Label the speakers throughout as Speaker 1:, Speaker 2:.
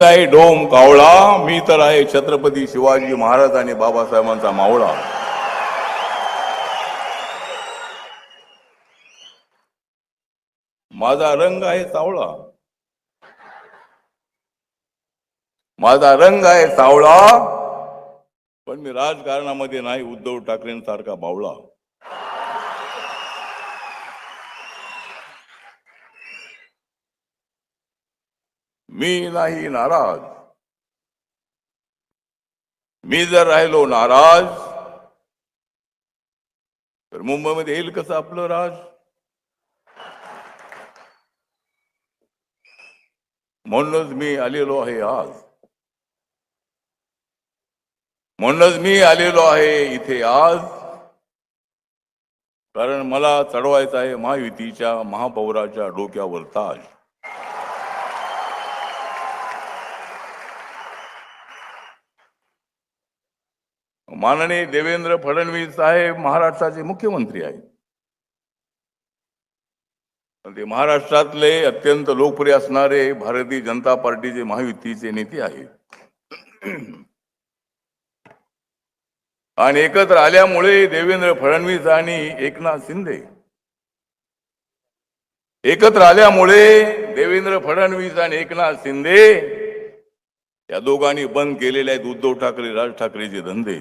Speaker 1: नाही डोम कावळा, मी तर आहे छत्रपती शिवाजी महाराज आणि बाबासाहेबांचा मावळा. माझा रंग आहे सावळा, माझा रंग आहे सावळा, पण मी राजकारणामध्ये नाही उद्धव ठाकरेंसारखा बावळा. मी नाही नाराज. मी जर राहिलो नाराज तर मुंबईमध्ये येईल कसं आपलं राज. म्हणूनच मी आलेलो आहे आज, म्हणूनच मी आलेलो आहे इथे आज, कारण मला चढवायचा आहे महायुतीच्या महापौराच्या डोक्यावर ताज. माननीय देवेंद्र फडणवीस साहेब महाराष्ट्राचे मुख्यमंत्री आहेत. ते महाराष्ट्रातले अत्यंत लोकप्रिय असणारे भारतीय जनता पार्टीचे महायुतीचे नेते आहेत. आणि एकत्र आल्यामुळे देवेंद्र फडणवीस आणि एकनाथ शिंदे एकत्र आल्यामुळे देवेंद्र फडणवीस आणि एकनाथ शिंदे या दोघांनी बंद केलेले आहेत उद्धव ठाकरे राज ठाकरेचे धंदे.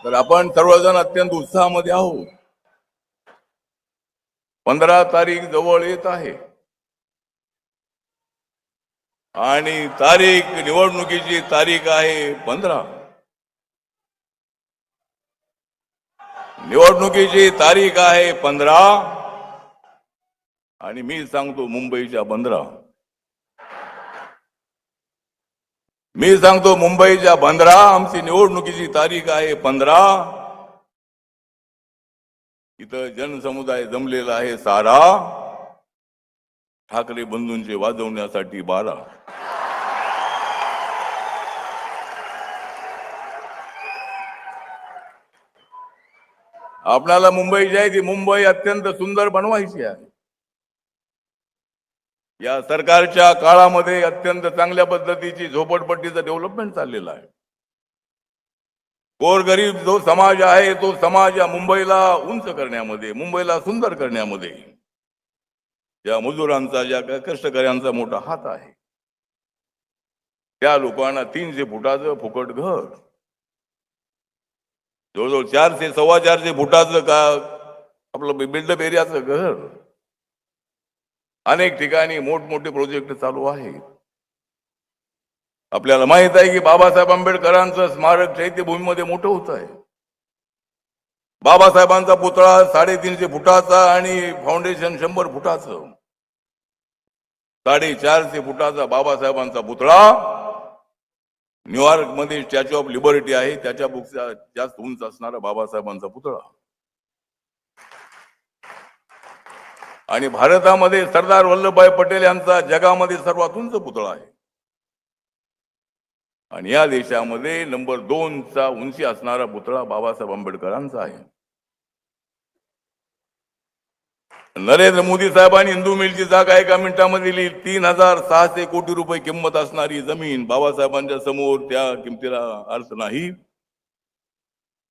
Speaker 1: तर आपण सर्वजण अत्यंत उत्साहामध्ये आहोत. 15 तारीख जवळ येत आहे आणि निवडणुकीची तारीख आहे 15. निवडणुकीची तारीख आहे 15 आणि मी सांगतो मुंबईच्या 15. मी सांगतो मुंबईच्या 15 आमची निवडणुकीची तारीख आहे 15. इथं जनसमुदाय जमलेला आहे सारा, ठाकरे बंधूंचे वाजवण्यासाठी 12. आपल्याला मुंबई जी आहे ती मुंबई अत्यंत सुंदर बनवायची आहे. या सरकारच्या काळामध्ये अत्यंत चांगल्या पद्धतीची झोपडपट्टीचं डेव्हलपमेंट चाललेलं आहे. गोरगरीब जो समाज आहे तो समाज या मुंबईला उंच करण्यामध्ये, मुंबईला सुंदर करण्यामध्ये ज्या मजुरांचा, ज्या कष्टकऱ्यांचा मोठा हात आहे, त्या लोकांना 300 फुटाचं फुकट घर, जवळजवळ 400-450 फुटाचं का आपलं बिल्डअप एरियाचं घर, अनेक ठिकाणी मोठमोठे प्रोजेक्ट चालू आहेत. आपल्याला माहित आहे की बाबासाहेब आंबेडकरांचं स्मारक चैत्यभूमीमध्ये मोठं होत आहे. बाबासाहेबांचा पुतळा 350 फुटाचा आणि फाउंडेशन 100 फुटाचं, 450 फुटाचा बाबासाहेबांचा पुतळा न्यूयॉर्क मध्ये स्टॅच्यू ऑफ लिबर्टी आहे, त्याच्यापेक्षा जास्त उंच असणारा बाबासाहेबांचा पुतळा. आणि भारतामध्ये सरदार वल्लभभाई पटेल यांचा जगामध्ये सर्वात उंच पुतळा आहे. आणि या देशामध्ये नंबर 2चा उंची असणारा पुतळा बाबासाहेब आंबेडकरांचा आहे. नरेंद्र मोदी साहेबांनी हिंदू मिलची जागा 1 मिनिटामध्ये दिली. 3600 कोटी रुपये किंमत असणारी जमीन बाबासाहेबांच्या समोर, त्या किमतीला अर्थ नाही.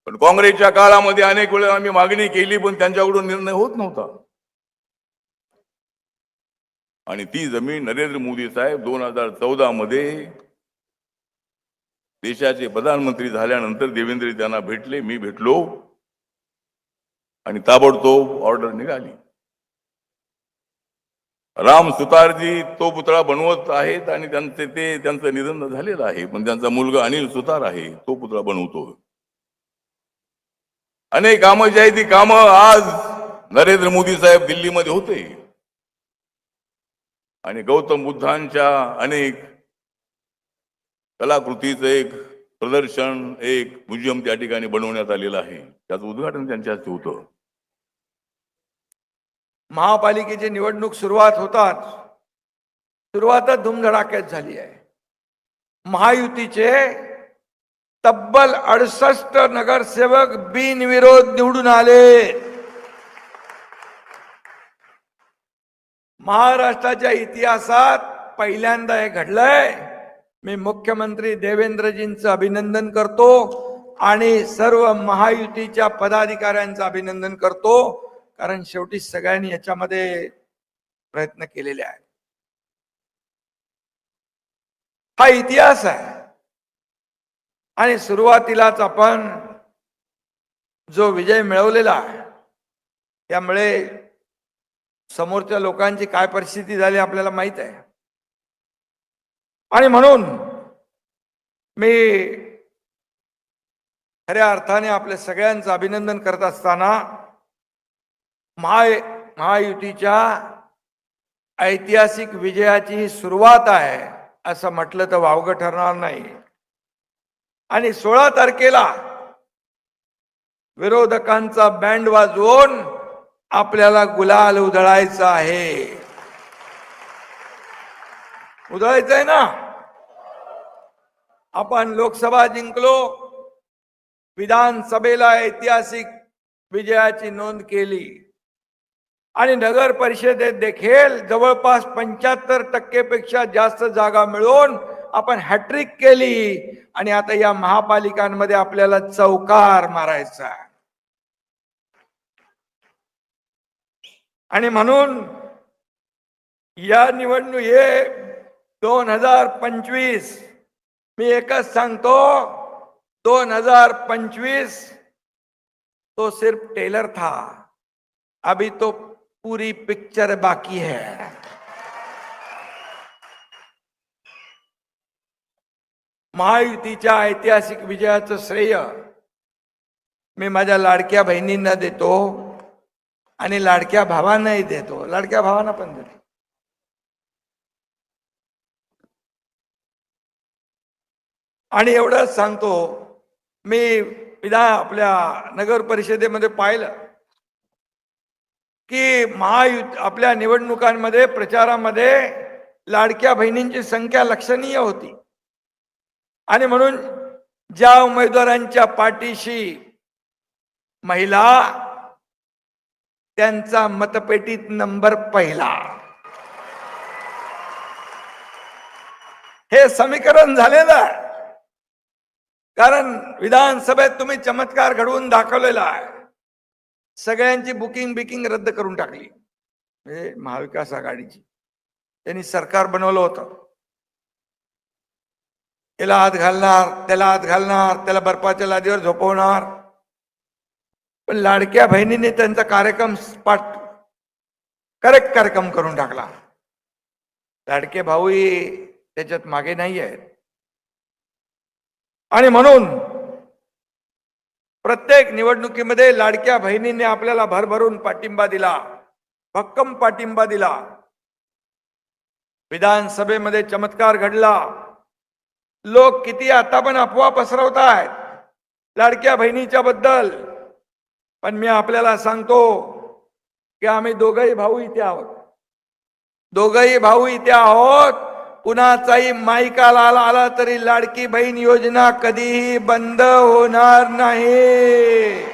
Speaker 1: पण काँग्रेसच्या काळामध्ये अनेक वेळा आम्ही मागणी केली पण त्यांच्याकडून निर्णय होत नव्हता. आणि ती जमीन नरेंद्र मोदी साहेब 2014 मध्ये देशाचे प्रधानमंत्री झाल्यानंतर देवेंद्र त्यांना भेटले, मी भेटलो आणि ताबडतोब ऑर्डर निघाली. राम सुतारजी तो पुतळा बनवत आहेत आणि त्यांचं निधन झालेलं आहे, पण त्यांचा मुलगा अनिल सुतार आहे, तो पुतळा बनवतो. अनेक कामं जी आहे ती कामं आज नरेंद्र मोदी साहेब दिल्लीमध्ये होते आणि गौतम बुद्धांच्या अनेक कलाकृतीचं एक प्रदर्शन, एक म्युझियम त्या ठिकाणी बनवण्यात आलेलं आहे. त्याचं उद्घाटन त्यांच्या हस्ते होतं.
Speaker 2: महापालिकेची निवडणूक सुरुवातच धुमधडाक्यात झाली आहे. महायुतीचे तब्बल 68 नगरसेवक बिनविरोध निवडून आले. महाराष्ट्राच्या इतिहासात पहिल्यांदा हे घडलंय. मी मुख्यमंत्री देवेंद्रजींचं अभिनंदन करतो आणि सर्व महायुतीच्या पदाधिकाऱ्यांचं अभिनंदन करतो, कारण शेवटी सगळ्यांनी याच्यामध्ये प्रयत्न केलेले आहेत. हा इतिहास आहे आणि सुरुवातीलाच आपण जो विजय मिळवलेला आहे त्यामुळे समोरच्या लोकांची काय परिस्थिती झाली आपल्याला माहित आहे. आणि म्हणून मी खऱ्या अर्थाने आपल्या सगळ्यांचं अभिनंदन करत असताना महायुतीच्या ऐतिहासिक विजयाची ही सुरुवात आहे असं म्हटलं तर वावगं ठरणार नाही. आणि 16 तारखेला विरोधकांचा बँड वाजवून आपल्याला गुलाल उधळायचा आहे. उधळायचंय ना. आपण लोकसभा जिंकलो, विधानसभेला ऐतिहासिक विजयाची नोंद केली आणि नगर परिषदेत देखील जवळपास 75% पेक्षा जास्त जागा मिळवून आपण हॅट्रिक केली आणि आता या महापालिकांमध्ये आपल्याला चौकार मारायचा आहे. आणि म्हणून या निवडणुकीत 2025 मी एकच सांगतो, 2025 तो सिर्फ टेलर था, अभी तो पूरी पिक्चर बाकी है. महायुतीच्या ऐतिहासिक विजयाचं श्रेय मी माझ्या लाडक्या बहिणींना देतो आणि लाडक्या भावांनाही देतो, लाडक्या भावांना पण देतो. आणि एवढंच सांगतो, मी आपल्या नगर परिषदेमध्ये पाहिलं की आपल्या निवडणुकांमध्ये प्रचारामध्ये लाडक्या बहिणींची संख्या लक्षणीय होती. आणि म्हणून ज्या उमेदवारांच्या पाठीशी महिला, त्यांचा मतपेटीत नंबर पहिला. हे समीकरण झालेलं आहे, कारण विधानसभेत तुम्ही चमत्कार घडवून दाखवलेला आहे. सगळ्यांची बुकिंग रद्द करून टाकली. म्हणजे महाविकास आघाडीची त्यांनी सरकार बनवलं होतं. याला हात घालणार, त्याला हात घालणार, त्याला बर्फाच्या लादीवर झोपवणार. पण लाडक्या बहिणीने त्यांचा कार्यक्रम करेक्ट कार्यक्रम करून टाकला. लाडके भाऊही त्याच्यात मागे नाही आहेत. आणि म्हणून प्रत्येक निवडणुकीमध्ये लाडक्या बहिणींनी आपल्याला भरभरून पाठिंबा दिला, भक्कम पाठिंबा दिला. विधानसभेमध्ये चमत्कार घडला. लोक किती आता पण अफवा पसरवत आहेत लाडक्या बहिणीच्या बद्दल, पण मी आपल्याला सांगतो की आम्ही दोघंही भाऊ इथे आहोत. दोघंही भाऊ इथे आहोत. कुणाचाही माईकाला आला तरी लाडकी बहीण योजना कधीही बंद होणार नाही.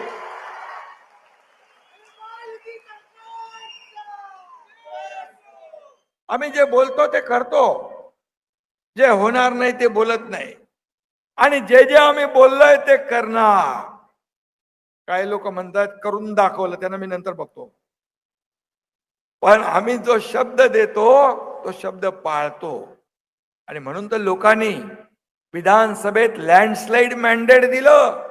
Speaker 2: आम्ही जे बोलतो ते करतो, जे होणार नाही ते बोलत नाही. आणि जे जे आम्ही बोललोय ते करणार. काही लोक म्हणतात करून दाखवलं, त्यांना मी नंतर बघतो. पण आम्ही जो शब्द देतो तो शब्द पाळतो. आणि म्हणून तर लोकांनी विधानसभेत लँडस्लाइड मॅन्डेट दिलं.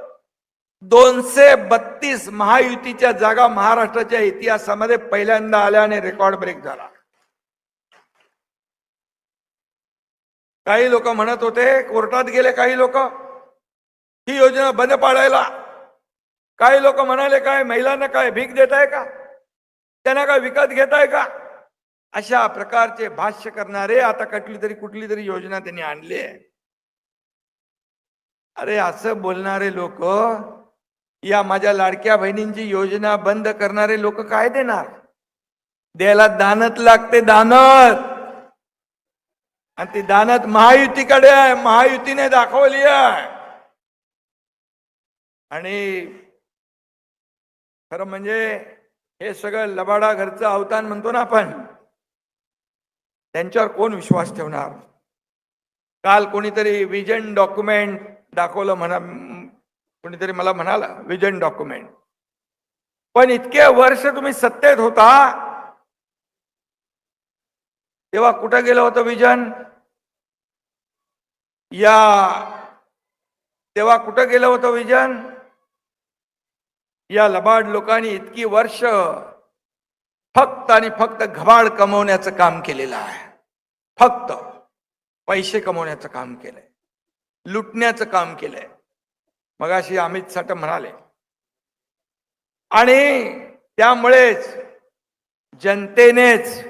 Speaker 2: 232 महायुतीच्या जागा महाराष्ट्राच्या इतिहासामध्ये पहिल्यांदा आल्या आणि रेकॉर्ड ब्रेक झाला. काही लोक म्हणत होते, कोर्टात गेले काही लोक ही योजना बंद पाडायला. काही लोक म्हणाले काय महिलांना काय भीक देताय का, त्यांना काय विकत घेताय का. अशा प्रकारचे भाष्य करणारे आता कुठली तरी योजना त्यांनी आणली आहे. अरे असं बोलणारे लोक या माझ्या लाडक्या बहिणींची योजना बंद करणारे लोक काय देणार. द्यायला दानत लागते, दानत. आणि ती दानत महायुतीकडे आहे, महायुतीने दाखवली आहे. आणि खरं म्हणजे हे सगळं लबाडा घरचं अवतान म्हणतो ना आपण, त्यांच्यावर कोण विश्वास ठेवणार? काल कोणीतरी विजन डॉक्युमेंट दाखवलं म्हणा, कोणीतरी मला म्हणाला विजन डॉक्युमेंट. पण इतके वर्ष तुम्ही सत्तेत होता तेव्हा कुठं गेलं होतं विजन? तेव्हा कुठं गेलं होतं विजन? या लबाड लोकांनी इतकी वर्ष फक्त आणि फक्त घबाड कमवण्याचं काम केलेलं आहे. फक्त पैसे कमवण्याचं काम केलंय, लुटण्याचं काम केलंय. मगाशी अमित साठे म्हणाले. आणि त्यामुळेच जनतेनेच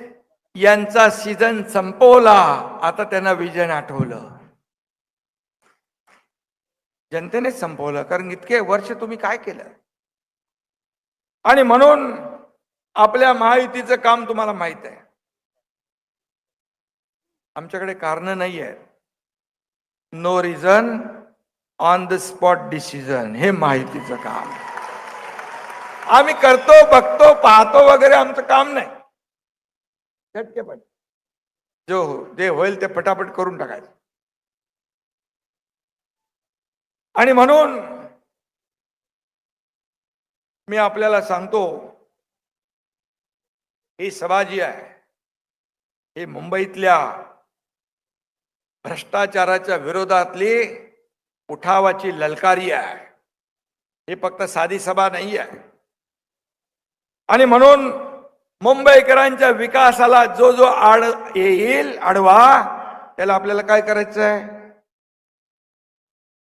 Speaker 2: यांचा सीझन संपवला. आता त्यांना विजन आठवलं. जनतेनेच संपवलं, कारण इतके वर्ष तुम्ही काय केलं. आणि म्हणून आपल्या महायुतीचं काम तुम्हाला माहित आहे. आमच्याकडे कारण नाही आहे. No reason, on the spot decision, हे महायुतीचं काम. आम्ही करतो, बघतो, पाहतो वगैरे आमचं काम नाही. झटकेपट जे होईल ते पटापट करून टाकायचं. आणि म्हणून मी आपल्याला सांगतो, ही सभा जी आहे ही मुंबईतल्या भ्रष्टाचाराच्या विरोधातली उठावाची ललकारी आहे. ही फक्त साधी सभा नाही आहे. आणि म्हणून मुंबईकरांच्या विकासाला जो जो आड येईल आडवा, त्याला आपल्याला काय करायचं आहे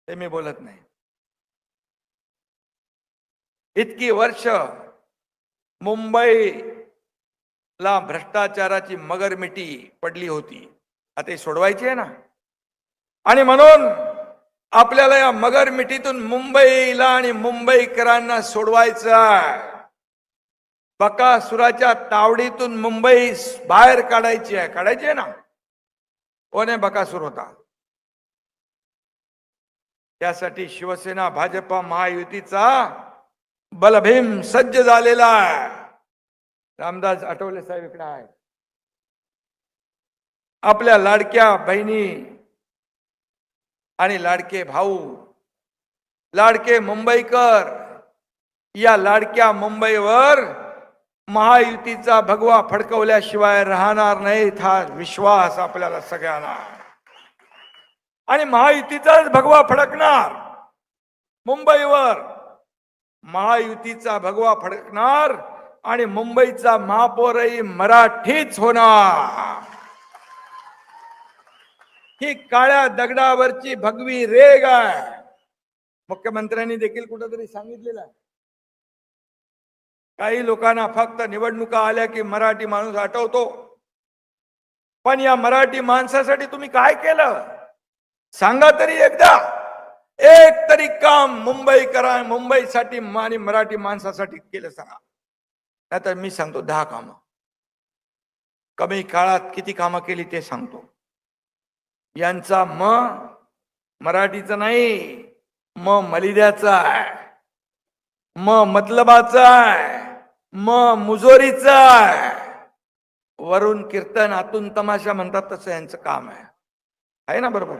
Speaker 2: ते मी बोलत नाही. इतकी वर्ष मुंबईला भ्रष्टाचाराची मगरमिठी पडली होती, आता हे सोडवायची आहे ना. आणि म्हणून आपल्याला या मगरमिठीतून मुंबईला आणि मुंबईकरांना सोडवायचं आहे. बकासुराच्या तावडीतून मुंबई बाहेर काढायची आहे ना. कोण बकासूर होता? त्यासाठी शिवसेना भाजपा महायुतीचा बलभीम सज्ज झालेला आहे. रामदास आठवले साहेब इकडे आहे. आपल्या लाडक्या बहिणी आणि लाडके भाऊ, लाडके मुंबईकर, या लाडक्या मुंबईवर महायुतीचा भगवा फडकवल्याशिवाय राहणार नाहीत, हा विश्वास आपल्याला सगळ्यांना. आणि महायुतीचाच भगवा फडकणार मुंबईवर, महायुतीचा भगवा फडकणार. आणि मुंबईचा महापौरही मराठीच होणार. ही काळ्या दगडावरची भगवी रेग आहे. मुख्यमंत्र्यांनी देखील कुठेतरी सांगितलेलं आहे. काही लोकांना फक्त निवडणुका आल्या की मराठी माणूस आठवतो. पण या मराठी माणसासाठी तुम्ही काय केलं सांगा तरी एकदा. एक तरी काम मुंबईसाठी आणि मराठी माणसासाठी केलं सांगा. नाहीतर मी सांगतो 10 कामं. कमी काळात किती कामं केली ते सांगतो. यांचा मराठीचा नाही, मलिद्याचा आहे, मतलबाचा आहे, मुजोरीचा आहे. वरून कीर्तन आतून तमाशा म्हणतात तसं यांचं काम आहे ना, बरोबर.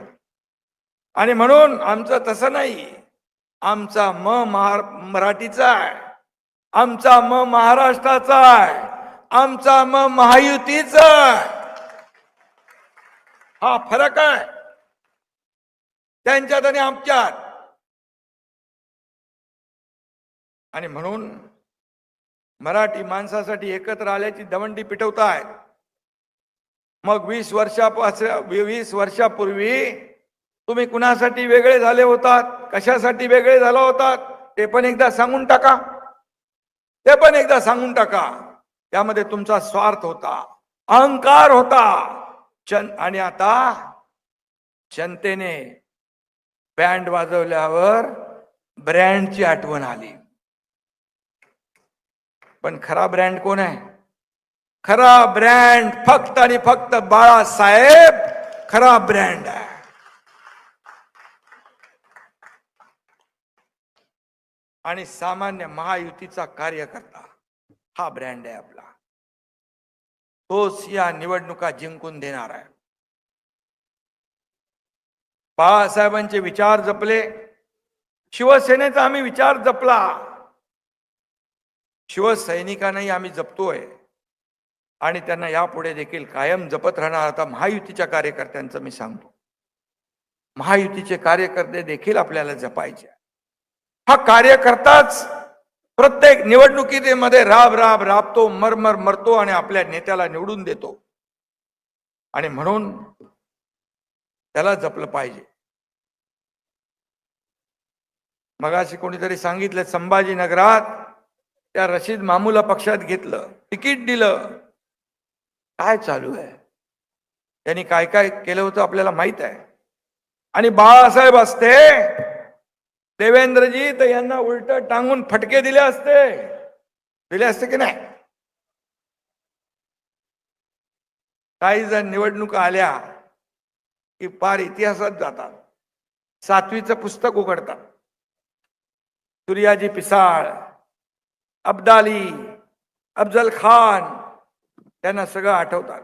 Speaker 2: आणि म्हणून आमचं तसं नाही. आमचा मराठीचा आहे, आमचा महाराष्ट्राचा आहे, आमचा महायुतीचा आहे. हा फरक आहे त्यांच्यात आणि आमच्यात. आणि म्हणून मराठी माणसासाठी एकत्र आल्याची दवंडी पिटवतायत. मग 20 वर्षापूर्वी तुम्ही कुणासाठी वेगळे झाले होतात, कशासाठी वेगळे झाला होतात, ते पण एकदा सांगून टाका. त्यामध्ये तुमचा स्वार्थ होता, अहंकार होता. आणि आता जनतेने बँड वाजवल्यावर ब्रँडची आठवण आली. पण खरा ब्रँड कोण आहे? खरा ब्रँड फक्त आणि फक्त बाळासाहेब खरा ब्रँड आहे. आणि सामान्य महायुतीचा कार्यकर्ता हा ब्रँड आहे आपला. तोच या निवडणुका जिंकून देणार आहे. बाळासाहेबांचे विचार जपले, शिवसेनेचा आम्ही विचार जपला, शिवसैनिकांनाही आम्ही जपतोय आणि त्यांना यापुढे देखील कायम जपत राहणार. आता महायुतीच्या कार्यकर्त्यांचं मी सांगतो, महायुतीचे कार्यकर्ते देखील आपल्याला जपायचे. हा कार्यकर्ताच प्रत्येक निवडणुकीमध्ये राबतो, मरतो आणि आपल्या नेत्याला निवडून देतो. आणि म्हणून त्याला जपलं पाहिजे. मगाशी कोणीतरी सांगितलं, संभाजीनगरात त्या रशीद मामूला पक्षात घेतलं, तिकीट दिलं. काय चालू आहे? त्यांनी काय काय केलं होतं आपल्याला माहित आहे. आणि बाळासाहेब असते देवेंद्रजी तर यांना उलट टांगून फटके दिले असते की नाही? काही जण निवडणुका आल्या की पार इतिहासात जातात, 7वीचं पुस्तक उघडतात. सूर्याजी पिसाळ, अब्दाली, अफजल खान, त्यांना सगळं आठवतात.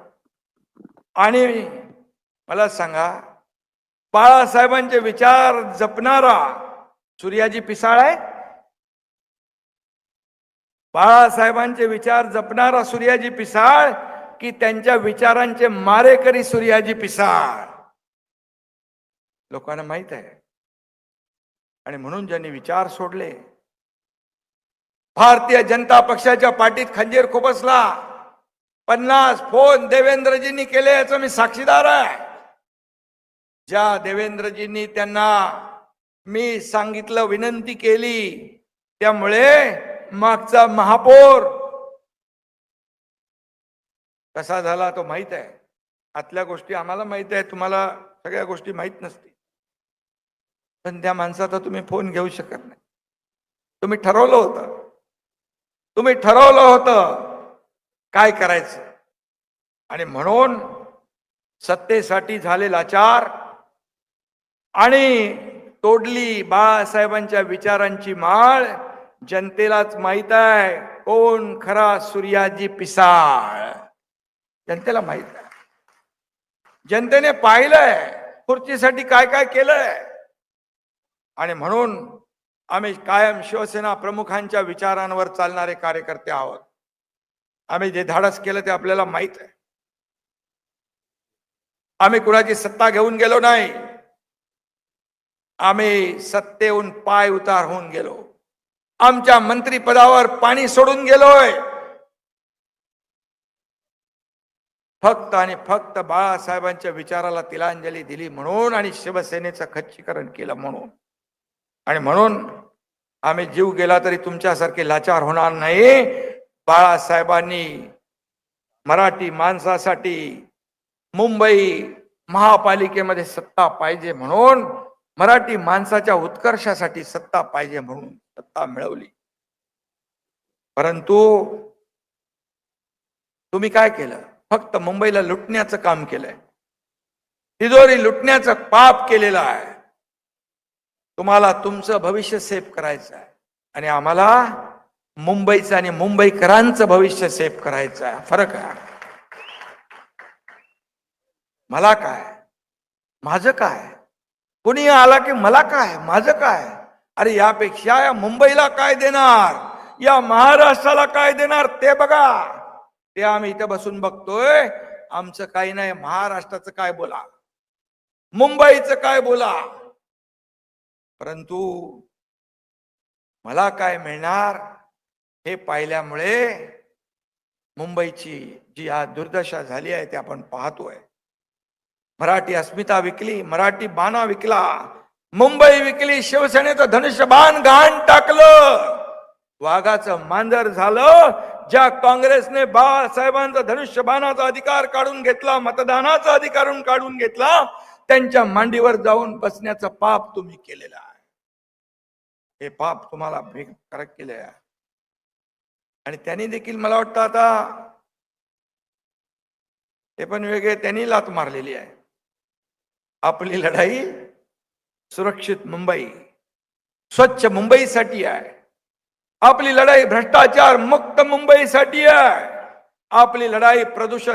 Speaker 2: आणि मला सांगा, बाळासाहेबांचे विचार जपणारा सूर्याजी पिसाळ आहे? बाळासाहेबांचे विचार जपणारा सूर्याजी पिसाळ की त्यांच्या विचारांचे मारेकरी सूर्याजी पिसाळ? लोकांना माहित आहे. आणि म्हणून ज्यांनी विचार सोडले, भारतीय जनता पक्षाच्या पाठीत खंजीर खुपसला, 50 फोन देवेंद्रजींनी केले याचं मी साक्षीदार आहे. ज्या देवेंद्रजींनी त्यांना मी सांगितलं, विनंती केली, त्यामुळे मागचा महापौर कसा झाला तो माहित आहे. आतल्या गोष्टी आम्हाला माहित आहे, तुम्हाला सगळ्या गोष्टी माहित नसतील. पण त्या माणसाचा तुम्ही फोन घेऊ शकत नाही. तुम्ही ठरवलं होतं काय करायचं. आणि म्हणून सत्तेसाठी झाले लाचार आणि तोडली बाळासाहेबांच्या विचारांची माळ. जनतेलाच माहित आहे कोण खरा सूर्याजी पिसाळ. जनतेला माहित आहे. जनतेने पाहिलंय खुर्चीसाठी काय काय केलंय. आणि म्हणून आम्ही कायम शिवसेना प्रमुखांच्या विचारांवर चालणारे कार्यकर्ते आहोत. आम्ही जे धाडस केलं ते आपल्याला माहित आहे. आम्ही कुणाची सत्ता घेऊन गेलो नाही, आम्ही सत्तेहून पाय उतार होऊन गेलो. आमच्या मंत्रिपदावर पाणी सोडून गेलोय. फक्त आणि फक्त बाळासाहेबांच्या विचाराला तिलांजली दिली म्हणून आणि शिवसेनेचं खच्चीकरण केलं म्हणून. आणि म्हणून आम्ही जीव गेला तरी तुमच्यासारखे लाचार होणार नाही. बाळासाहेबांनी मराठी माणसासाठी मुंबई महापालिकेमध्ये सत्ता पाहिजे म्हणून, मराठी माणसाच्या उत्कर्षासाठी सत्ता पाहिजे म्हणून सत्ता मिळवली. परंतु तुम्ही काय केलं? फक्त मुंबईला लुटण्याचं काम केलंय, तिजोरी लुटण्याचं पाप केलेलं आहे. तुम्हाला तुमचं भविष्य सेव्ह करायचं आहे आणि आम्हाला मुंबईचं आणि मुंबईकरांचं भविष्य सेव्ह करायचं आहे. फरक आहे. मला काय, माझं काय, कोणी आला की मला काय, माझं काय. अरे यापेक्षा या मुंबईला काय देणार, या महाराष्ट्राला काय देणार ते बघा. ते आम्ही इथं बसून बघतोय. आमचं काही नाही. महाराष्ट्राचं काय बोला, मुंबईचं काय बोला, परंतु मला काय मिळणार हे पाहिल्यामुळे मुंबईची जी आज दुर्दशा झाली आहे ते आपण पाहतोय. मराठी अस्मिता विकली, मराठी बाणा विकला, मुंबई विकली, शिवसेनेचं धनुष्यबाण घाण टाकलं, वाघाचं मांजर झालं. ज्या काँग्रेसने बाळासाहेबांचा धनुष्यबाणाचा अधिकार काढून घेतला, मतदानाचा अधिकार काढून घेतला, त्यांच्या मांडीवर जाऊन बसण्याचं पाप तुम्ही केलेलं आहे. हे पाप तुम्हाला भेट केले आहे. आणि त्यांनी देखील मला वाटतं आता ते पण वेगळे, त्यांनी लात मारलेली आहे. आपली लढाई सुरक्षित मुंबई, स्वच्छ मुंबईसाठी आहे. आपली लढाई भ्रष्टाचार मुक्त मुंबईसाठी आहे. आपली लढाई प्रदूषण